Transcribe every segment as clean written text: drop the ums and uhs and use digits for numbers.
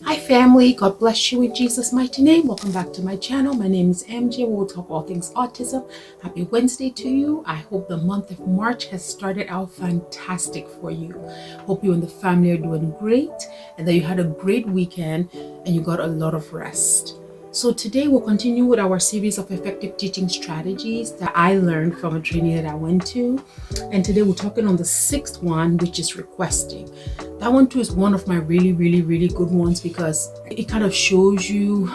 Hi family, God bless you in Jesus' mighty name. Welcome back to my channel. My name is MJ. We'll talk all things autism. Happy Wednesday to you. I hope the month of March has started out fantastic for you. Hope you and the family are doing great and that you had a great weekend and you got a lot of rest. So today we'll continue with our series of effective teaching strategies that I learned from a training that I went to. And today we're talking on the sixth one, which is requesting. That one too is one of my really good ones because it kind of shows you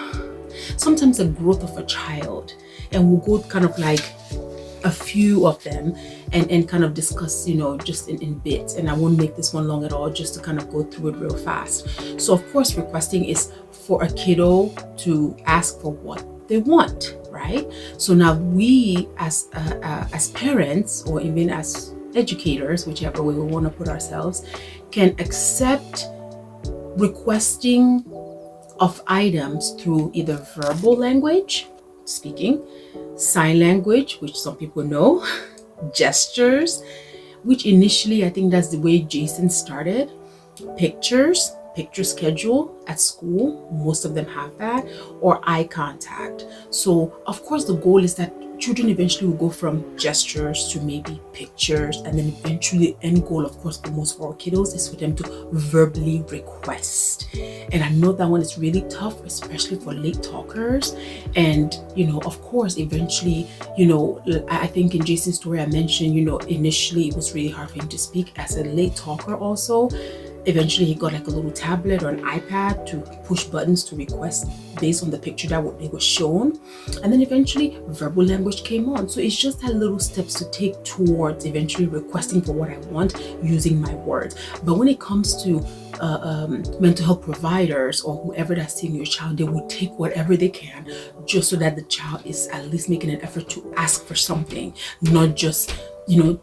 sometimes the growth of a child, and we'll go kind of like a few of them and kind of discuss, just in bits. And I won't make this one long at all, just to kind of go through it real fast. So of course, requesting is for a kiddo to ask for what they want, right? So now we as parents, or even as educators, whichever way we want to put ourselves, can accept requesting of items through either verbal language, speaking, sign language, which some people know, gestures, which initially I think that's the way Jayson started, picture schedule at school, most of them have that, or eye contact. So of course the goal is that children eventually will go from gestures to maybe pictures, and then eventually end goal, of course, for most of our kiddos is for them to verbally request. And I know that one is really tough, especially for late talkers. And of course, eventually, I think in Jayson's story I mentioned, initially it was really hard for him to speak as a late talker also. Eventually he got like a little tablet or an iPad to push buttons to request based on the picture that it was shown. And then eventually verbal language came on. So it's just that little steps to take towards eventually requesting for what I want using my words. But when it comes to mental health providers or whoever that's seeing your child, they will take whatever they can just so that the child is at least making an effort to ask for something, not just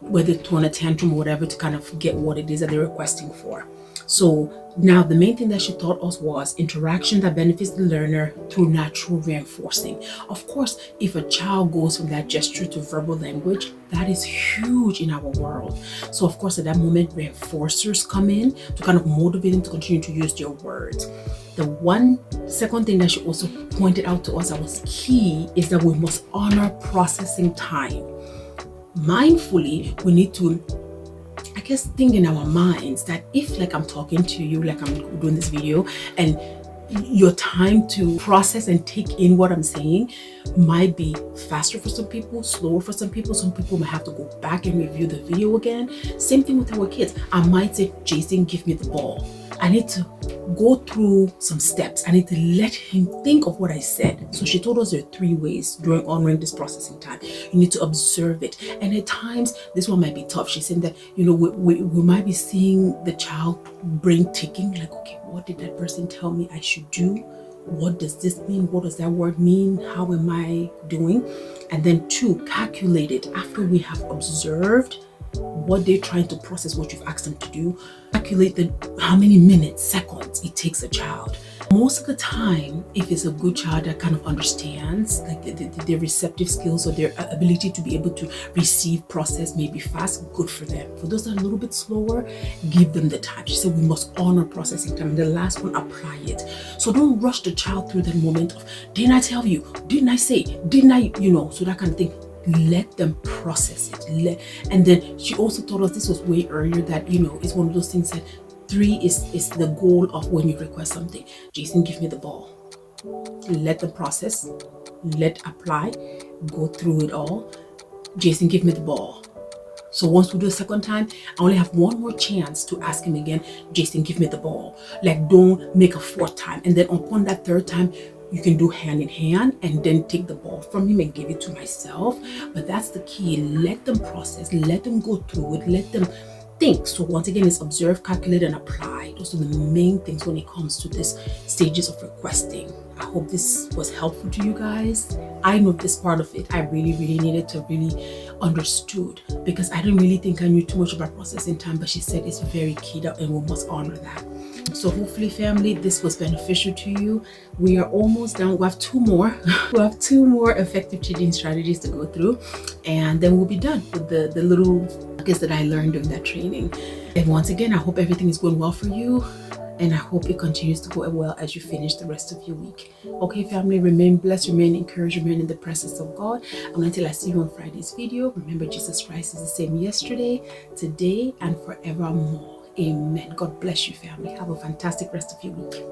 whether to on a tantrum or whatever, to kind of get what it is that they're requesting for. So now the main thing that she taught us was interaction that benefits the learner through natural reinforcing. Of course, if a child goes from that gesture to verbal language, that is huge in our world. So of course, at that moment, reinforcers come in to kind of motivate them to continue to use their words. The second thing that she also pointed out to us that was key is that we must honor processing time. Mindfully, we need to, I guess, think in our minds that if, like, I'm talking to you, like I'm doing this video, and your time to process and take in what I'm saying might be faster for some people, slower for some people. Some people might have to go back and review the video again. Same thing with our kids. I might say, Jayson, give me the ball. I need to go through some steps. I need to let him think of what I said. So she told us there are 3 ways during honoring this processing time. You need to observe it. And at times, this one might be tough. She said that, we might be seeing the child brain ticking, like, okay, what did that person tell me I should do? What does this mean? What does that word mean? How am I doing? And then 2, calculate it after we have observed what they're trying to process, what you've asked them to do. Calculate how many minutes, seconds it takes a child. Most of the time, if it's a good child that kind of understands, like their receptive skills or their ability to be able to receive, process, maybe fast, good for them. For those that are a little bit slower, give them the time. She said we must honor processing time. And the last one, apply it. So don't rush the child through that moment of, didn't I tell you? Didn't I say? Didn't I, so that kind of thing. Let them process it. And then she also told us, this was way earlier, that it's one of those things that 3 is the goal of when you request something. Jayson, give me the ball. Let them process, apply, go through it all. Jayson, give me the ball. So once we do a second time, I only have one more chance to ask him again, Jayson, give me the ball. Like, don't make a 4th time. And then upon that 3rd time, you can do hand in hand and then take the ball from him and give it to myself. But that's the key. Let them process, let them go through it, let them think. So once again, it's observe, calculate, and apply. Those are the main things when it comes to this stages of requesting. I hope this was helpful to you guys. I know this part of it, I really needed to really understood, because I didn't really think I knew too much about processing time, but she said it's very key and we must honor that. So hopefully, family, this was beneficial to you. We are almost done. We have 2 more. We have 2 more effective teaching strategies to go through, and then we'll be done with the little nuggets that I learned during that training. And once again, I hope everything is going well for you. And I hope it continues to go well as you finish the rest of your week. Okay, family, remain blessed, remain encouraged, remain in the presence of God. And until I see you on Friday's video, remember Jesus Christ is the same yesterday, today, and forevermore. Amen. God bless you, family. Have a fantastic rest of your week.